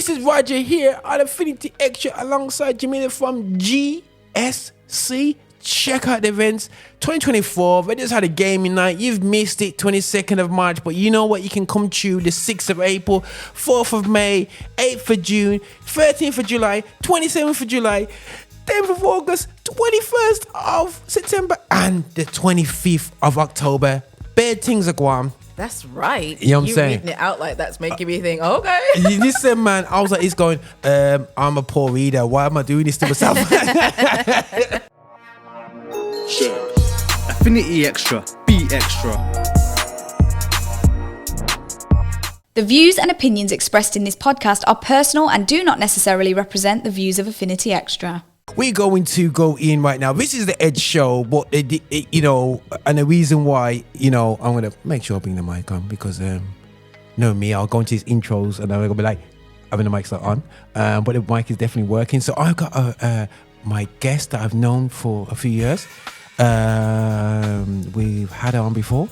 This is Roger here on Affinity Xtra alongside Jamila from GSC. Check out the events 2024. We just had a gaming night. You've missed it, 22nd of March, but you know what? You can come to the 6th of April, 4th of May, 8th of June, 13th of July, 27th of July, 10th of August, 21st of September, and the 25th of October. Bad things are going. That's right. You know what I'm saying? Reading it out like that's making me think, okay. Listen, man, I was like, he's going, I'm a poor reader. Why am I doing this to myself? Affinity Xtra. Be extra. The views and opinions expressed in this podcast are personal and do not necessarily represent the views of Affinity Xtra. We're going to go in right now. This is the Edge show, but you know, and the reason why, you know, I'm gonna make sure I bring the mic on because, know me, I'll go into his intros and I'm gonna be like, having the mics on, but the mic is definitely working. So I've got my guest that I've known for a few years. We've had her on before.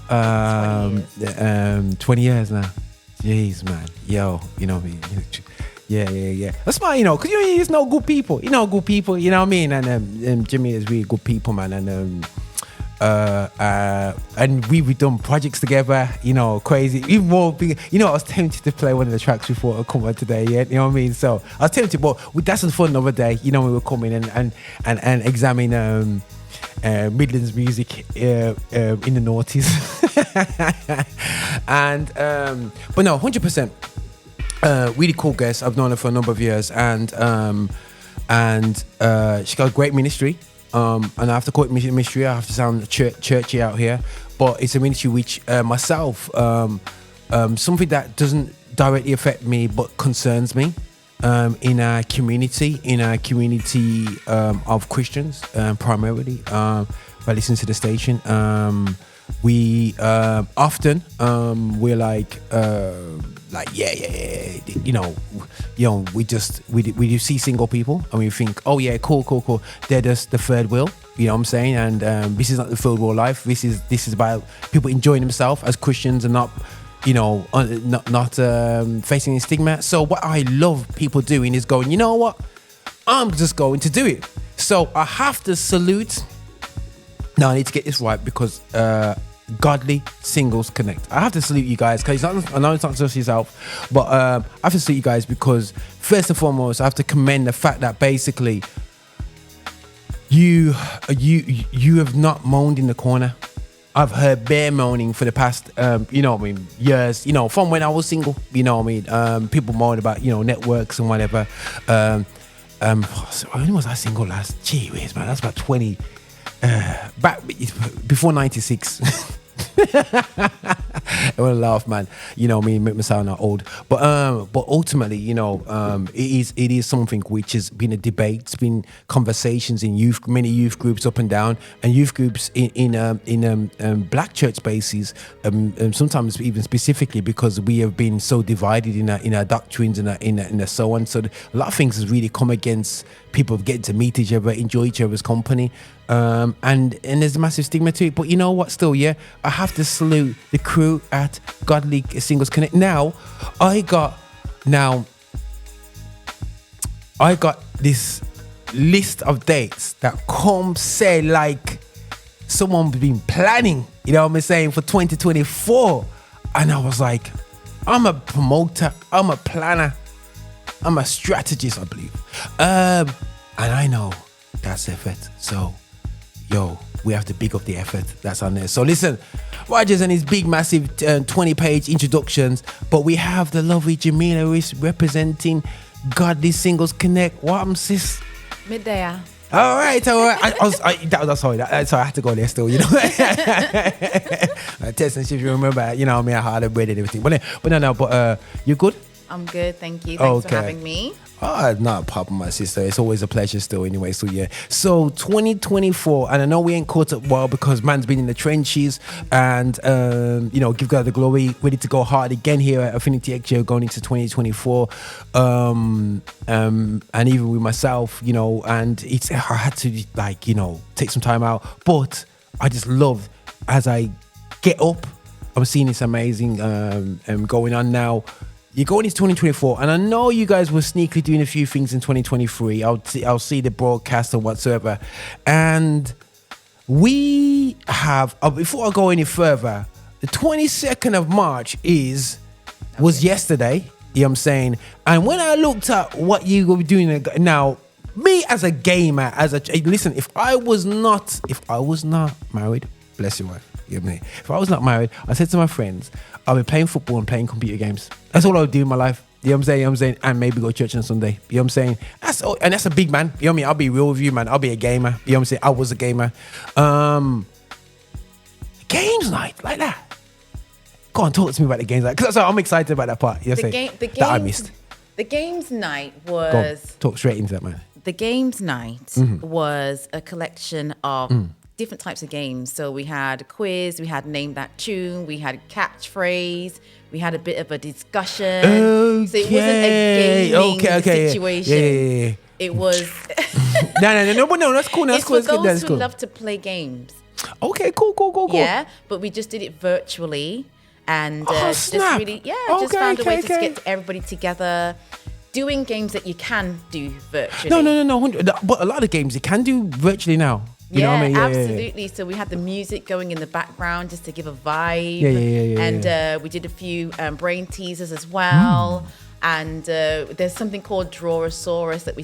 20 years now. Jeez, man. Yo, you know me. Yeah. That's why, you know, because you just know good people. You know good people, you know what I mean? And Jimmy is really good people, man. And we've done projects together, you know, crazy. Even more big, you know, I was tempted to play one of the tracks we thought would come on today, yeah, you know what I mean? So I was tempted, but that's the fun of a day, you know, we were coming and examine Midlands music in the noughties. But no, 100%. Really cool guest. I've known her for a number of years, and she got a great ministry. And I have to call it ministry. I have to sound churchy out here, but it's a ministry which myself, something that doesn't directly affect me but concerns me. In our community of Christians, primarily, by listening to the station, we often we're like yeah, you know, we do see single people and we think, oh yeah, cool, they're just the third wheel, you know what I'm saying? And this is not the third wheel life. This is about people enjoying themselves as Christians and not, you know, not facing a stigma. So what I love people doing is going, you know what, I'm just going to do it. So I have to salute. Now I need to get this right because Godly Singles Connect. I have to salute you guys because I know it's not just yourself, but I have to salute you guys because first and foremost I have to commend the fact that basically you have not moaned in the corner. I've heard bare moaning for the past, you know what I mean, years, you know, from when I was single, you know what I mean, people moan about, you know, networks and whatever. When was I single last? Gee whiz, man, that's about 20, back before 96. I want to laugh, man. You know, me make me sound old, but ultimately, you know, it is something which has been a debate. It's been conversations in many youth groups up and down, and youth groups in black church spaces. Sometimes even specifically because we have been so divided in our doctrines and in so on. So a lot of things has really come against people getting to meet each other, enjoy each other's company. And there's a massive stigma to it, but you know what, still, yeah, I have to salute the crew at Godly Singles Connect. Now I got this list of dates that say like someone's been planning, you know what I'm saying, for 2024, and I was like, I'm a promoter, I'm a planner, I'm a strategist, I believe, and I know that's effort. So yo, we have to big up the effort that's on there. So listen, Rogers and his big massive 20-page introductions, but we have the lovely Jamila representing Godly Singles Connect. What am sis? Midday. All right. Sorry, I had to go there still, you know. Test and see if you remember, you know, I mean, I had a bread and everything. But you good? I'm good, thank you. Thanks for having me. Oh, not a problem, my sister. It's always a pleasure still anyway. So yeah. So 2024, and I know we ain't caught up well because man's been in the trenches and you know, give God the glory, ready to go hard again here at Affinity Xtra going into 2024. And even with myself, you know, and I had to like, you know, take some time out. But I just love as I get up, I'm seeing this amazing going on now. you're going into 2024, and I know you guys were sneakily doing a few things in 2023. I'll see the broadcast or whatsoever, and we have. Before I go any further, the 22nd of March was yesterday. You know what I'm saying? And when I looked at what you were doing now, me as a gamer, listen, if I was not married, bless your wife, you know what I mean? If I was not married, I said to my friends, I'll be playing football and playing computer games. That's all I would do in my life. You know what I'm saying? And maybe go to church on Sunday. You know what I'm saying? That's a big man. You know what I mean? I'll be real with you, man. I'll be a gamer. You know what I'm saying? I was a gamer. Games night like that. Go on, talk to me about the games night. Because I'm excited about that part. You know what I'm saying? That I missed. The games night Go on, was... talk straight into that, man. The games night was a collection of different types of games. So we had a quiz, we had name that tune, we had catchphrase, we had a bit of a discussion. Okay. So it wasn't a gaming situation. Yeah. It was... No, that's cool. It's for those who love to play games. Okay, cool. Yeah, but we just did it virtually. And just found a way to get everybody together, doing games that you can do virtually. No. But a lot of games you can do virtually now. You know what I mean? Absolutely. So we had the music going in the background just to give a vibe. And we did a few brain teasers as well. And there's something called Drawosaurus that we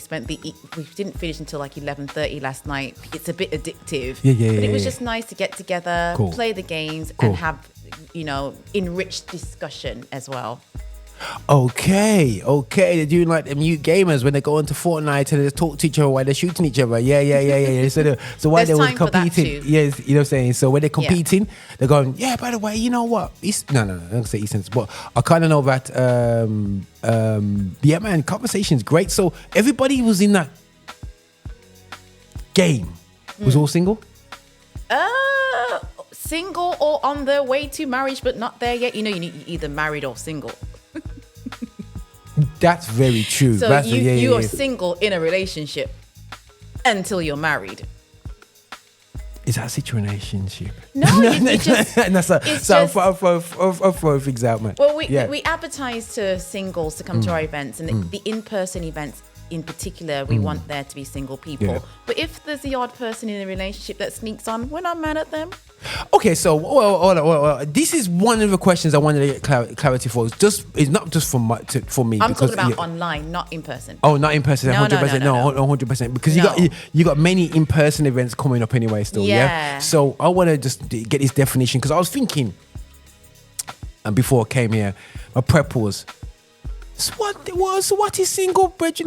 didn't finish until like 11:30 last night. It's a bit addictive. But it was just nice to get together, play the games, and have, enriched discussion as well. Okay. They're doing like the mute gamers when they go into Fortnite and they talk to each other while they're shooting each other. Yeah. So while they were competing, yes, you know what I'm saying. So when they're competing, they're going, yeah. By the way, you know what? No, I don't say Eastern, but I kind of know that. Yeah, man, conversation's great. So everybody was in that game. Was all single? Single or on their way to marriage, but not there yet. You need either married or single. That's very true. So you are single in a relationship until you're married. Is that a situationship? No, I'll throw things out, man. Well, we advertise to singles to come to our events, and the in-person events in particular, we want there to be single people. Yeah. But if there's the odd person in a relationship that sneaks on, we're not mad at them. Okay, so well, this is one of the questions I wanted to get clarity for. It's not just for me. I'm talking about online, not in person. Oh, not in person. 100%. No, 100%. Because you got many in-person events coming up anyway. Still, yeah. So I want to just get this definition because I was thinking, and before I came here, my prep was. So what is single, but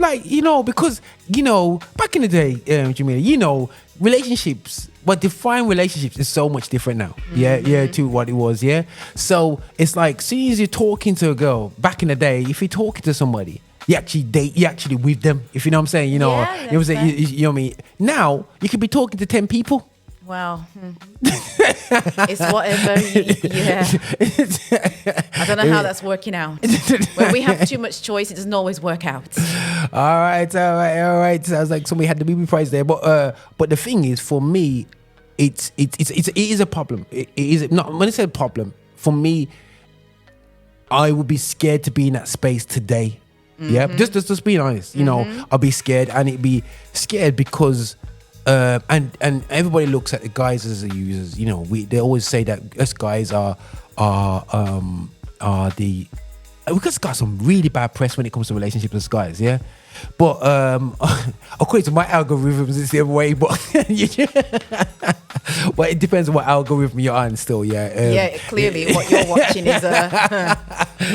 because back in the day, Jamila, relationships, what define relationships is so much different now. To what it was. So it's like, soon as you're talking to a girl back in the day, if you're talking to somebody, you actually with them, if you know what I'm saying, you know what I'm saying, you know what I mean. Now you could be talking to 10 people. Well, it's whatever. I don't know how that's working out. When we have too much choice, it doesn't always work out. All right. Sounds like somebody had the BB prize there, but the thing is, for me, it is a problem. It is not when I say problem. For me, I would be scared to be in that space today. Yeah, just being honest. I'll be scared, and it'd be scared because. And everybody looks at the guys as the users. They always say that us guys are the. We just got some really bad press when it comes to relationships with guys, yeah. But according to my algorithms, it's the other way. But but it depends on what algorithm you're on. Still, yeah. Clearly, what you're watching is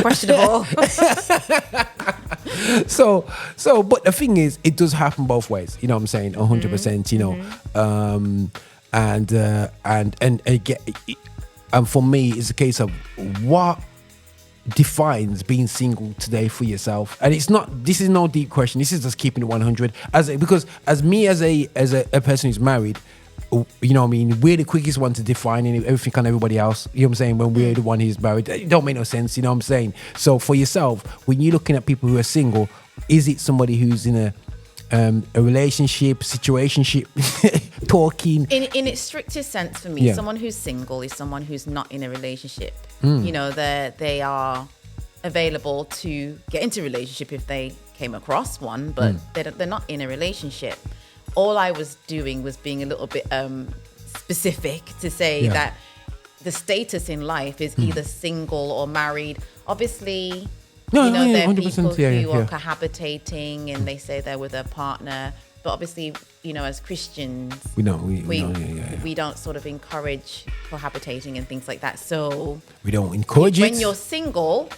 questionable. So, but the thing is, it does happen both ways. You know what I'm saying? 100%. And for me, it's a case of what defines being single today for yourself. And this is no deep question. This is just keeping it 100. Because as a person who's married, you know what I mean, we're the quickest one to define everything on everybody else. You know what I'm saying? When we're the one who's married, it don't make no sense. You know what I'm saying? So for yourself, when you're looking at people who are single, is it somebody who's in a relationship, situationship, talking? In its strictest sense for me, someone who's single is someone who's not in a relationship. They are available to get into a relationship if they came across one, but they're not in a relationship. All I was doing was being a little bit specific to say that the status in life is either single or married. Obviously, there are people who are cohabitating and they say they're with a partner. But obviously, as Christians, we don't sort of encourage cohabitating and things like that. So we don't encourage it. When you're single,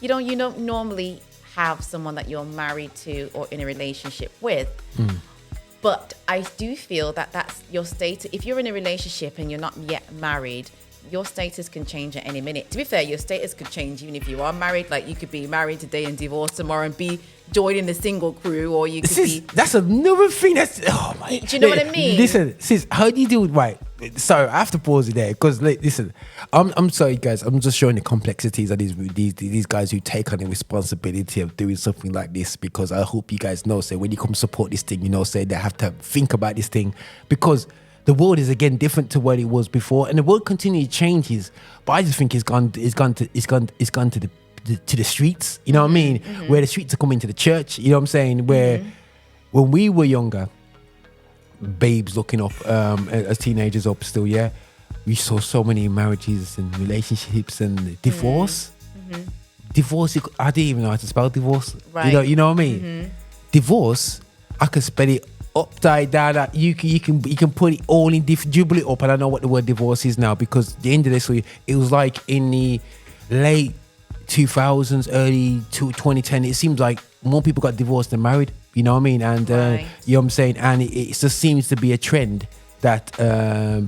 you don't normally have someone that you're married to or in a relationship with. But I do feel that that's your status. If you're in a relationship and you're not yet married, your status can change at any minute. To be fair, your status could change even if you are married. Like, you could be married today and divorced tomorrow and be joining the single crew, or you could be... That's another thing that's... Oh my... Do you know what I mean? Listen, sis, how do you do it? Right. Sorry, I have to pause it there because, listen, I'm sorry, guys. I'm just showing the complexities of these guys who take on the responsibility of doing something like this, because I hope you guys know, say, when you come support this thing, say they have to think about this thing, because the world is again different to what it was before, and the world continually changes. But I just think it's gone to the streets. You know what I mean? Where the streets are coming to the church. You know what I'm saying? Where when we were younger, babes looking up as teenagers up still, we saw so many marriages and relationships and divorce. Divorce, I didn't even know how to spell divorce. Right. You know what I mean? Divorce, I can spell it upside down. You can put it all in dribble it up, and I know what the word divorce is now, because the end of this week, it was like in the late 2000s, early 2010, it seems like more people got divorced than married. You know what I mean? And you know what I'm saying? And it just seems to be a trend that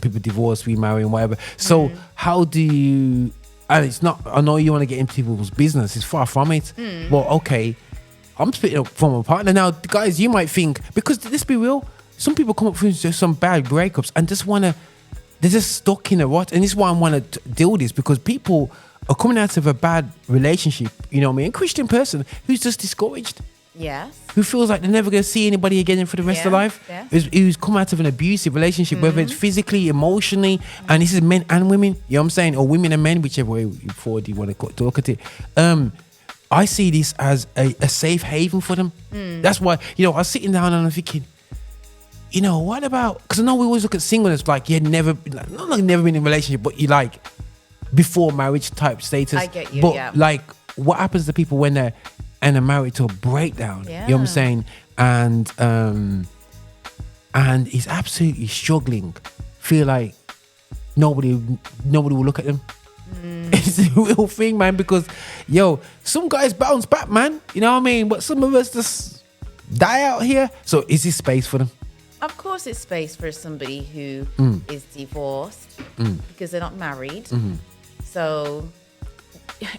people divorce, remarry, and whatever. So how do you... And it's not... I know you want to get into people's business. It's far from it. Well, okay, I'm splitting up from a partner. Now, guys, you might think... Because let's be real, some people come up through some bad breakups and just want to... They're just stuck in a rut. And this is why I want to deal with this, because people are coming out of a bad relationship, you know what I mean? A Christian person who's just discouraged. Yes. Who feels like they're never going to see anybody again for the rest of life. Who's come out of an abusive relationship, whether it's physically, emotionally, and this is men and women, you know what I'm saying? Or women and men, whichever way forward you want to look at it. I see this as a safe haven for them. That's why, I was sitting down and I'm thinking, what about... Because I know we always look at singleness like you had never... Not like never been in a relationship, but you like before marriage type status. I get you, But like, what happens to people when they're married to a breakdown? You know what I'm saying? And he's absolutely struggling. Feel like nobody will look at them. It's a real thing, man, because some guys bounce back, man. You know what I mean? But some of us just die out here. So is this space for them? Of course it's space for somebody who is divorced because they're not married. So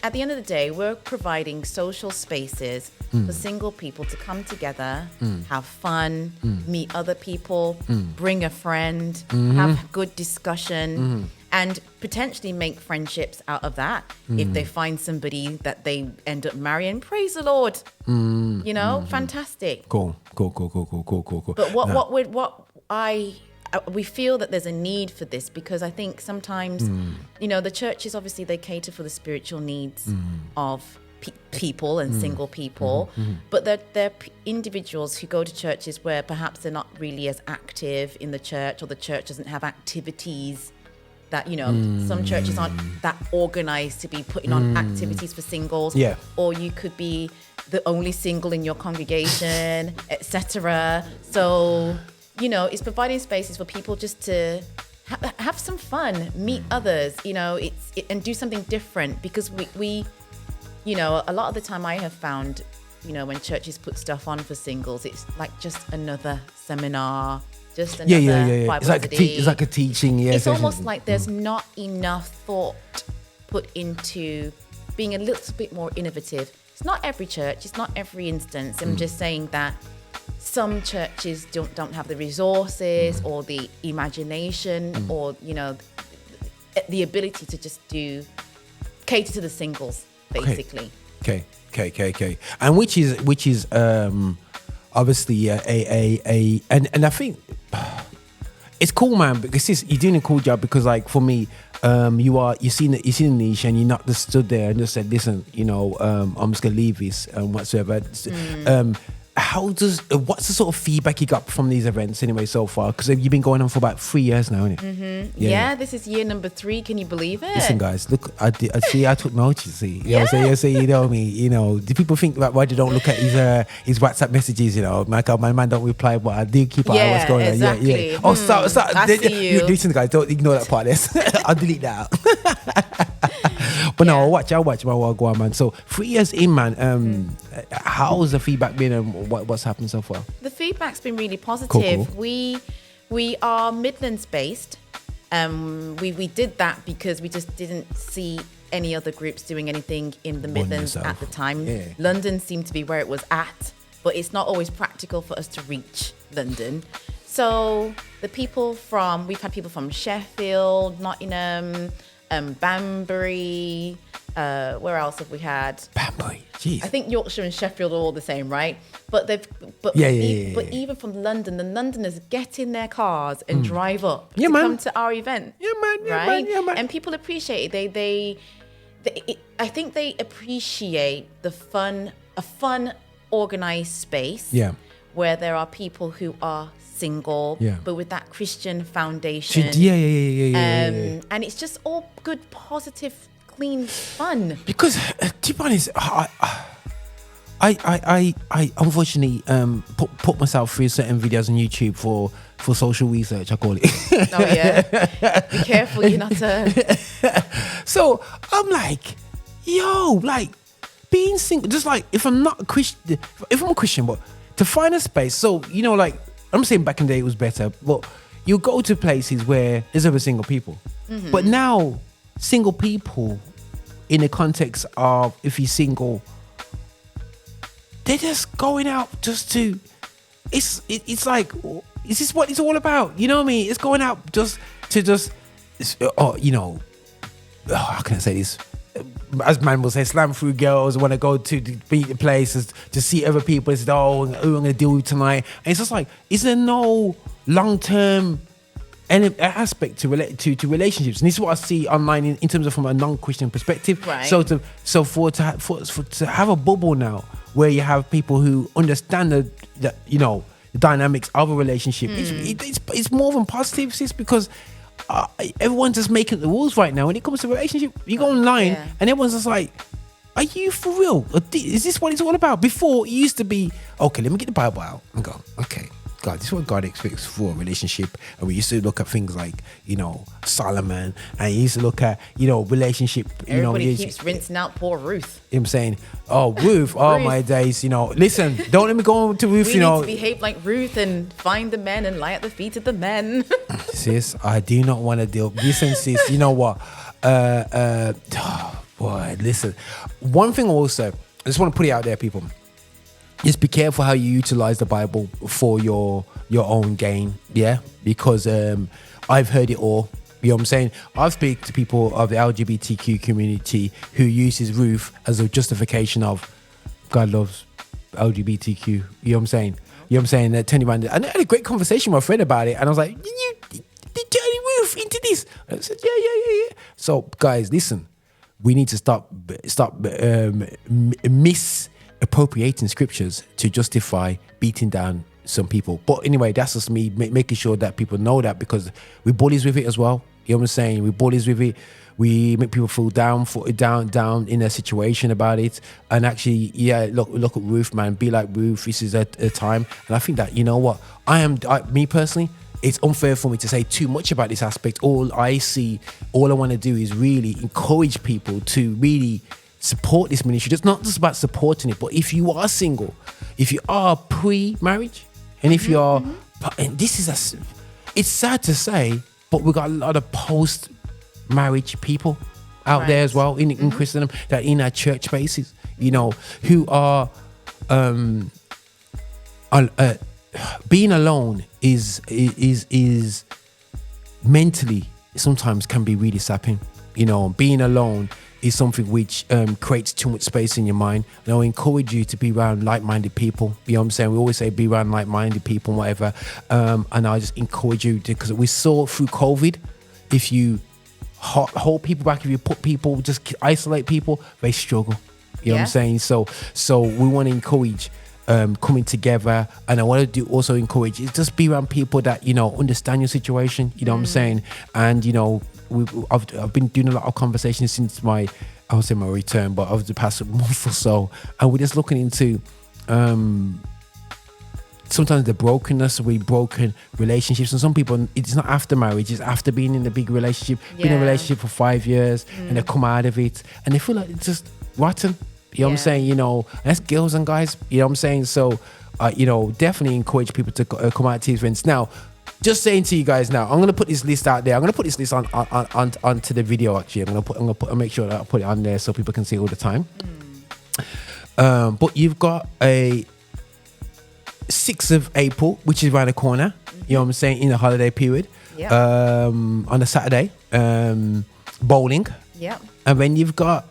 at the end of the day, we're providing social spaces for single people to come together, have fun, meet other people, bring a friend, have good discussion, and potentially make friendships out of that. If they find somebody that they end up marrying, praise the Lord. Fantastic. Cool. But we feel that there's a need for this, because I think sometimes, the churches, obviously, they cater for the spiritual needs of people and single people, but they're individuals who go to churches where perhaps they're not really as active in the church, or the church doesn't have activities that, some churches aren't that organized to be putting on activities for singles, or you could be the only single in your congregation, etc. So... it's providing spaces for people just to have some fun, meet others, and do something different. Because we a lot of the time I have found, when churches put stuff on for singles, it's like just another seminar, just another Bible study. It's like a teaching. It's almost like there's not enough thought put into being a little bit more innovative. It's not every church, it's not every instance. I'm just saying that some churches don't have the resources or the imagination or the ability to just cater to the singles, basically. Okay. And which is obviously and I think it's cool, man, because you're doing a cool job, because like for me, you seen the niche and you not just stood there and just said, listen, I'm just gonna leave this and whatsoever. What's the sort of feedback you got from these events anyway so far? Because you've been going on for about 3 years now, isn't it? Mm-hmm. Yeah, this is year number 3. Can you believe it? Listen, guys, look, I took notes. You see, you know what I'm saying? You know me. Do people think like why they don't look at his WhatsApp messages? My man don't reply, but I do keep an eye on what's going exactly. on. Yeah. Oh, I see you. Listen, guys, don't ignore that part. I'll delete that out. But no, I'll watch my work go on, man. So 3 years in, man, how's the feedback been and what's happened so far? The feedback's been really positive. Cool. We are Midlands based. We did that because we just didn't see any other groups doing anything in the Midlands at the time. Yeah. London seemed to be where it was at, but it's not always practical for us to reach London. So we've had people from Sheffield, Nottingham, Banbury, where else have we had? Banbury, jeez. I think Yorkshire and Sheffield are all the same, right? But even from London, the Londoners get in their cars and drive up to come to our event. Yeah, man. Yeah, man. And people appreciate it. I think they appreciate a fun, organized space. Yeah. Where there are people who are single, but with that Christian foundation. Yeah. And it's just all good, positive, clean fun. Because to be honest, I unfortunately put myself through certain videos on YouTube for social research, I call it. Oh yeah. Be careful you're not So I'm like, being single, just like if I'm not a Christian, if I'm a Christian, but to find a space, so I'm saying back in the day it was better, but you go to places where there's other single people. Mm-hmm. But now single people, in the context of if you're single, they're just going out just to. It's like, is this what it's all about? You know what I mean? It's going out just to how can I say this? As man will say, slam through girls, want to go to beat the places to see other people. It's who I'm going to deal with tonight. And it's just like, is there no long-term aspect to relationships? And this is what I see online in terms of from a non-Christian perspective. Right. So to have a bubble now where you have people who understand the dynamics of a relationship, it's more than positive, sis, because everyone's just making the rules right now when it comes to relationship. You go online and everyone's just like, are you for real? Is this what it's all about? Before it used to be, okay, let me get the Bible out and go, okay, God, this is what God expects for a relationship. And we used to look at things like, Solomon, and you used to look at, relationship. Everybody keeps rinsing out poor Ruth. You know what I'm saying? Oh, Ruth, oh my days, listen, don't let me go to Ruth, We need to behave like Ruth and find the men and lie at the feet of the men. Sis, I do not want to deal. Listen, sis, you know what? Boy, listen. One thing also, I just want to put it out there, people. Just be careful how you utilize the Bible for your own gain, yeah? Because I've heard it all. You know what I'm saying? I've spoken to people of the LGBTQ community who uses Ruth as a justification of God loves LGBTQ. You know what I'm saying? You know what I'm saying? They're turning around. And I had a great conversation with my friend about it. And I was like, you turning Ruth into this? And I said, yeah. So, guys, listen. We need to stop misappropriating scriptures to justify beating down some people. But anyway, that's just me making sure that people know that, because we bullies with it as well. You know what I'm saying? We bullies with it. We make people feel down in a situation about it. And actually, look at Ruth, man. Be like Ruth. This is a time. And I think that, you know what? Me personally, it's unfair for me to say too much about this aspect. All I want to do is really encourage people to really support this ministry. It's not just about supporting it, but if you are single, if you are pre-marriage, and if you are, and it's sad to say, but we've got a lot of post-marriage people out there as well in Christendom, that in our church spaces, who are being alone is mentally sometimes can be really sapping. Being alone is something which creates too much space in your mind. And I encourage you to be around like-minded people. You know what I'm saying? We always say be around like-minded people and whatever. And I just encourage you to, because we saw through COVID, if you hold people back, if you put people, just isolate people, they struggle. You know what I'm saying? So we want to encourage coming together, and I want to also encourage is just be around people that understand your situation. You know what I'm saying? And I've been doing a lot of conversations since my return, but over the past month or so, and we're just looking into sometimes the brokenness of broken relationships, and some people, it's not after marriage, it's after being in a big relationship, been in a relationship for 5 years, and they come out of it and they feel like it's just rotten. You know what I'm saying? That's girls and guys. You know what I'm saying? So, definitely encourage people to come out to these events. Now, just saying to you guys now, I'm gonna put this list out there. I'm gonna put this list onto the video. Actually, I'll make sure that I put it on there so people can see it all the time. But you've got a 6th of April, which is around the corner. You know what I'm saying? In the holiday period. Yep. On a Saturday, bowling. Yep. And then you've got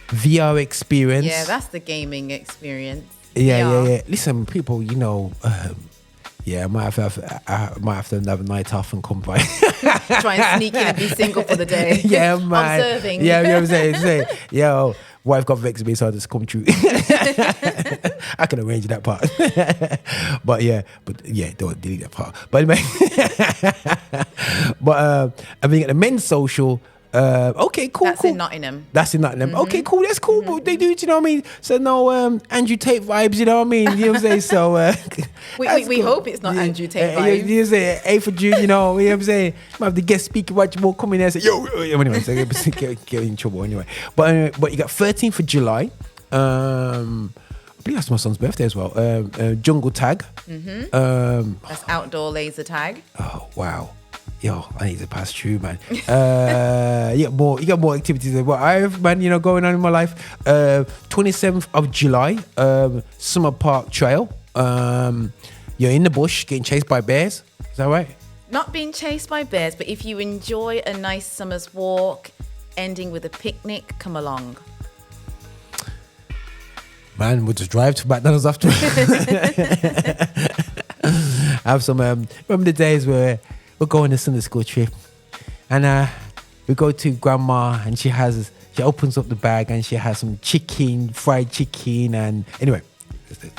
VR experience. Yeah, that's the gaming experience. Yeah. Listen, people, I might have to have a night off and come by. Try and sneak in and be single for the day. Yeah, man. Observing. Yeah, you know what I'm saying? Yo, wife got vexed with me, so I just come true. I can arrange that part. but don't delete that part. But anyway, I think at the men's social. Okay, cool. That's in Nottingham. Okay, cool. That's cool. But they do, you know what I mean? So no Andrew Tate vibes, you know what I mean? You know what I'm saying? So we hope it's not Andrew Tate vibes. You say 8th of June, you know what I'm saying? Might have the guest speaker watch more come in there and say, yo. Anyway, so get in trouble anyway. But you got 13th of July. I believe that's my son's birthday as well. Jungle Tag. That's outdoor laser tag. Oh wow. Yo, I need to pass through, man. You got more activities than what I have, man, going on in my life. 27th of July, Summer Park Trail. You're in the bush getting chased by bears. Is that right? Not being chased by bears, but if you enjoy a nice summer's walk, ending with a picnic, come along. Man, we'll just drive to McDonald's after. Have some, remember the days where we'll go on a Sunday school trip, and we go to grandma, and she opens up the bag and she has some fried chicken, and anyway,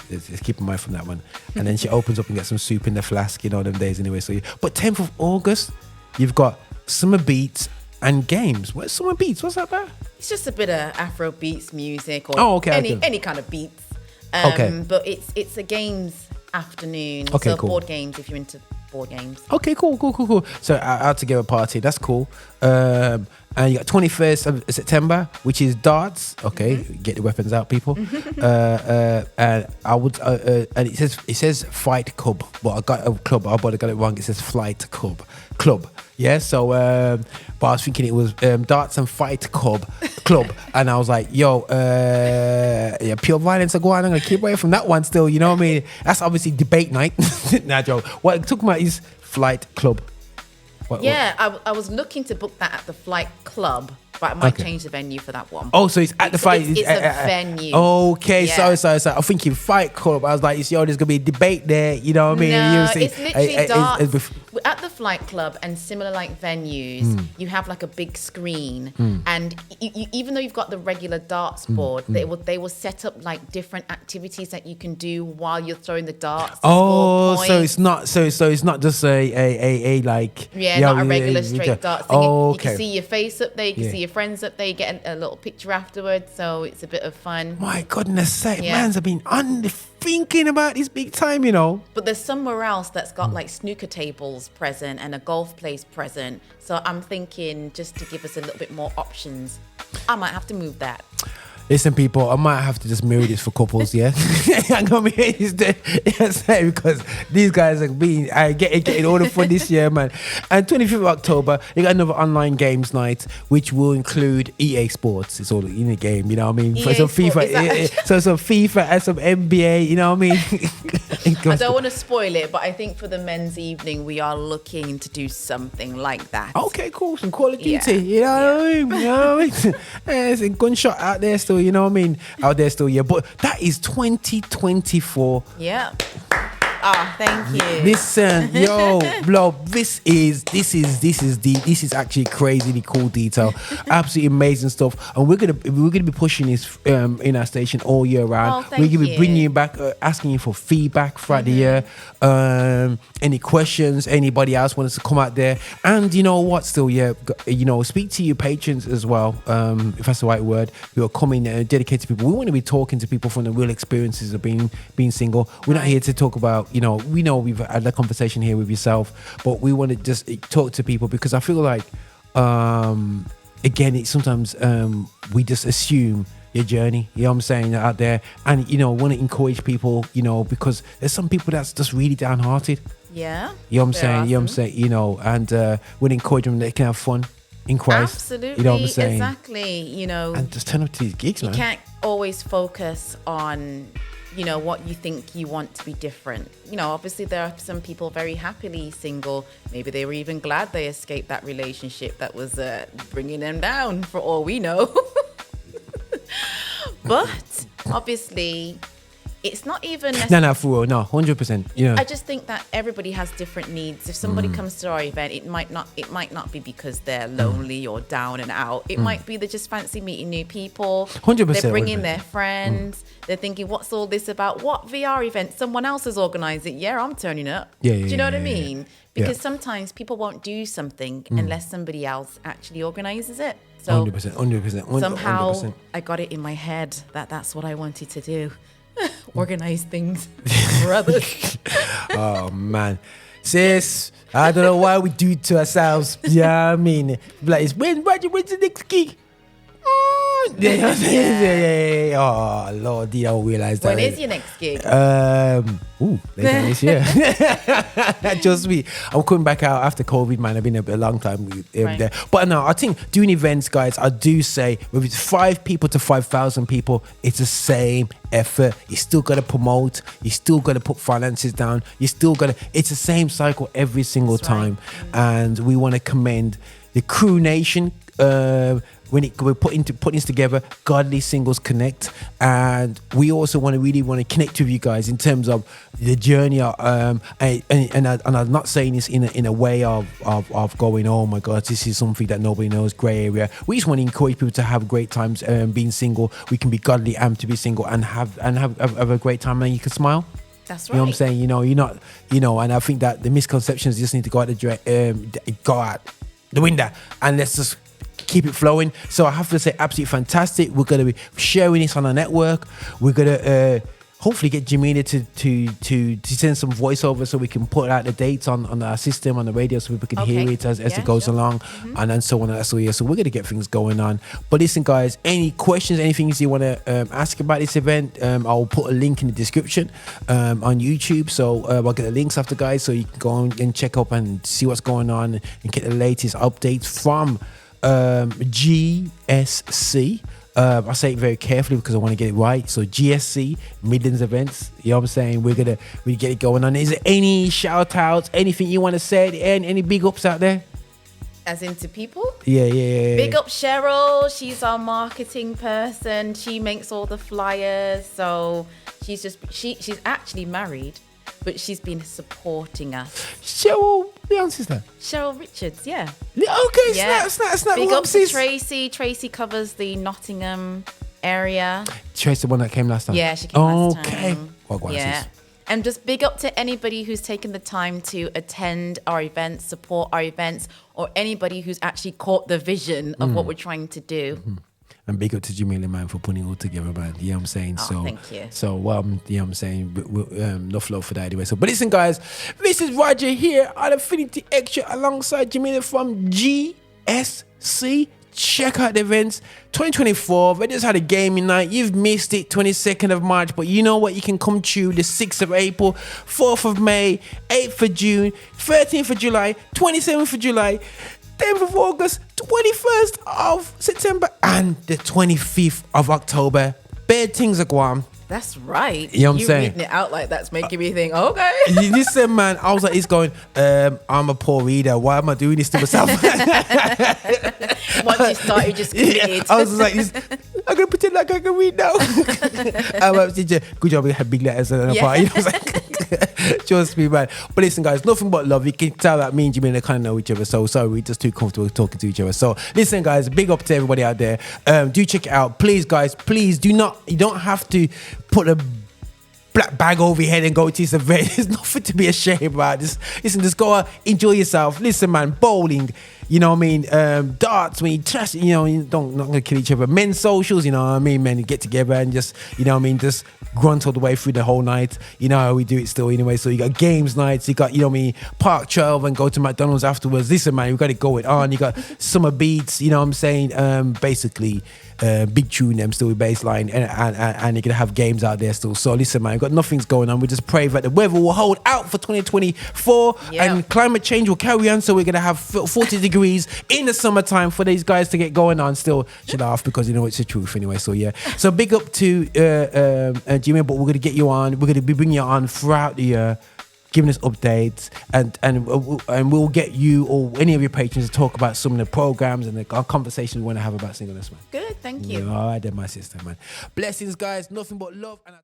let's keep in mind from that one. And then she opens up and gets some soup in the flask, them days anyway. But 10th of August, you've got summer beats and games. What's summer beats? What's that about? It's just a bit of Afrobeats music or any kind of beats. But it's a games afternoon. Okay, so cool. Board games if you're into board games. Okay, cool. So out together party, that's cool. And you got 21st of September, which is darts. Okay, get the weapons out, people. And I would, and it says fight club, but I got a club. I got it wrong. It says flight club. Yeah. So, but I was thinking it was darts and fight club, and I was like, yo, pure violence. Go on. I'm gonna keep away from that one. Still, you know what I mean? That's obviously debate night. Nah, Joe. What I'm talking about is flight club. I was looking to book that at the Flight Club, but I might change the venue for that one. Oh, so it's at the fight. It's a venue. Okay, sorry. I'm thinking Fight Club. I was like, there's gonna be a debate there. You know what I mean? No, it's literally darts. At the Flight Club and similar venues, you have a big screen, and you, even though you've got the regular darts board, they will set up different activities that you can do while you're throwing the darts. Oh, so it's not just a not a regular straight darts thing. Oh, you can see your face up there, you can see your friends up there, you get a little picture afterwards, so it's a bit of fun. My goodness sake, man's have been thinking about this big time, But there's somewhere else that's got snooker tables present and a golf place present. So I'm thinking, just to give us a little bit more options, I might have to move that. Listen, people, I might have to just mirror this for couples, yeah? I'm going to be because these guys are getting all the fun this year, man. And 25th of October, you got another online games night, which will include EA Sports. It's all in the game, you know what I mean? EA some FIFA, so some FIFA and some NBA, you know what I mean? I don't want to spoil it, but I think for the men's evening, we are looking to do something like that. Okay, cool. Some Call of Duty, you know what I mean? You know what I mean? There's a gunshot out there still, you know what I mean? Out there still, yeah. But that is 2024. Yeah. Thank you. Listen, yo, bro, this is actually crazily cool detail. Absolutely amazing stuff. And we're gonna be pushing this in our station all year round. We're gonna be bringing you back, asking you for feedback throughout the year. Any questions? Anybody else wants to come out there? And you know what? Still, speak to your patrons as well. If that's the right word, who are coming dedicated people. We want to be talking to people from the real experiences of being single. We're not here to talk about, we know we've had a conversation here with yourself, but we want to just talk to people because I feel like, again, sometimes we just assume your journey, you know what I'm saying, out there, and want to encourage people, because there's some people that's just really downhearted. Yeah. You know what I'm saying, and we'll encourage them that they can have fun in Christ. Absolutely. You know what I'm saying? Exactly. And just turn up to these gigs, man. You can't always focus on, what you think you want to be different. Obviously there are some people very happily single. Maybe they were even glad they escaped that relationship that was bringing them down, for all we know. But obviously it's not even no, for real, no, 100%. I just think that everybody has different needs. If somebody comes to our event, it might not be because they're lonely or down and out. It might be they just fancy meeting new people. 100%. They're bringing their friends. They're thinking, what's all this about? What VR event? Someone else has organized it. Yeah, I'm turning up. Yeah, do you know what I yeah. mean? Because sometimes people won't do something unless somebody else actually organizes it. So 100%. Somehow 100%. I got it in my head that that's what I wanted to do. Organize things for others. Oh man, sis, I don't know why we do it to ourselves. Yeah, I mean, like, it's when's the next gig? Yeah. Oh Lord, I don't realize that. When is your next gig? Later this year. Just me. I'm coming back out after COVID, man. I've been a long time there. But no, I think doing events, guys, I do say whether it's 5 people to 5,000 people, it's the same effort. You still got to promote. You still got to put finances down. You still got to. It's the same cycle every single time. And we want to commend the Crew Nation. When we're putting this together, Godly Singles Connect, and we also want to connect with you guys in terms of the journey. And I'm not saying this in a way of going, oh my God, this is something that nobody knows, grey area. We just want to encourage people to have great times being single. We can be godly and to be single and have a great time, and you can smile. That's right. You know what I'm saying? You're not, and I think that the misconceptions just need to go out the window, and let's just keep it flowing. So I have to say, absolutely fantastic. We're going to be sharing this on our network. We're going to hopefully get Jamila to send some voiceover so we can put out the dates on our system, on the radio, so people can hear it as it goes along, and then so on and so on. So we're going to get things going on. But listen, guys, any questions, anything you want to ask about this event, I'll put a link in the description on YouTube. So I'll get the links after, guys, so you can go on and check up and see what's going on and get the latest updates from GSC. I say it very carefully because I want to get it right. So GSC Midlands Events. You know what I'm saying? We get it going on. Is there any shout outs, anything you want to say, and any big ups out there? As into people? Yeah. Big up Cheryl. She's our marketing person. She makes all the flyers. So she's actually married, but she's been supporting us. Cheryl, the answer's that. Cheryl Richards, yeah. Okay, it's not. Big up to Tracy. Tracy covers the Nottingham area. Tracy, the one that came last time. Yeah, she came last time. Okay. Yeah. And just big up to anybody who's taken the time to attend our events, support our events, or anybody who's actually caught the vision of what we're trying to do. Mm-hmm. And big up to Jamila, man, for putting it all together, man. You know what I'm saying? Thank you. So, you know what I'm saying? Enough love for that anyway. So, but listen, guys, this is Roger here at Affinity Extra alongside Jamila from GSC. Check out the events. 2024, we just had a gaming night. You've missed it, 22nd of March. But you know what? You can come to the 6th of April, 4th of May, 8th of June, 13th of July, 27th of July, 10th of August, 21st of September, and the 25th of October. Bad things are going. That's right. You know what I'm saying? Reading it out like that's making me think, okay. Listen, man, I was like, it's going, I'm a poor reader. Why am I doing this to myself? Once you started, you just committed. I was like, I'm going to pretend like I can read now. Good job, we had big letters and a part. You know what I'm saying? Trust me, man. But listen, guys, nothing but love. You can tell that me and Jimmy kind of know each other. So sorry, we're just too comfortable talking to each other. So listen, guys, big up to everybody out there. Do check it out, please, guys. Please do not. You don't have to put a black bag over your head and go to this event. There's nothing to be ashamed about. Just go out, enjoy yourself. Listen, man, bowling, you know what I mean? Darts, when you trash, you know, you not gonna kill each other. Men's socials, you know what I mean? Men get together and just, you know what I mean, just grunt all the way through the whole night. You know how we do it still anyway. So you got games nights, you got, you know what I mean, Park 12 and go to McDonald's afterwards. Listen, man, you got it going on. You got summer beats, you know what I'm saying? Basically, big tune them still with bassline and you're gonna have games out there still. So listen, man, got nothing's going on. We just pray that the weather will hold out for 2024 and climate change will carry on. So we're gonna have 40 degrees in the summertime for these guys to get going on. Still, should laugh because you know it's the truth anyway. So yeah, so big up to Jimmy, but we're gonna get you on. We're gonna be bringing you on throughout the year, giving us updates, and we'll get you or any of your patrons to talk about some of the programs and the conversations we want to have about singleness, man. Good, thank you. All right, then, my sister, man. Blessings, guys. Nothing but love. And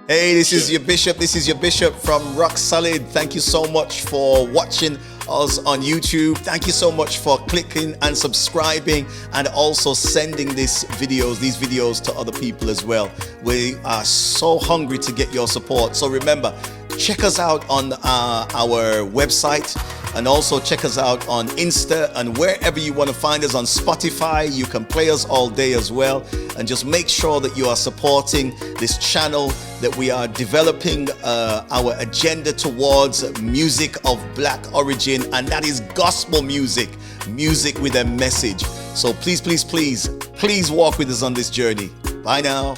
Hey, this is your Bishop. This is your Bishop from Rock Solid. Thank you so much for watching us on YouTube. Thank you so much for clicking and subscribing and also sending these videos to other people as well. We are so hungry to get your support. So remember, check us out on our website. And also check us out on Insta and wherever you want to find us on Spotify. You can play us all day as well. And just make sure that you are supporting this channel, that we are developing our agenda towards music of black origin. And that is gospel music with a message. So please, please, please, please walk with us on this journey. Bye now.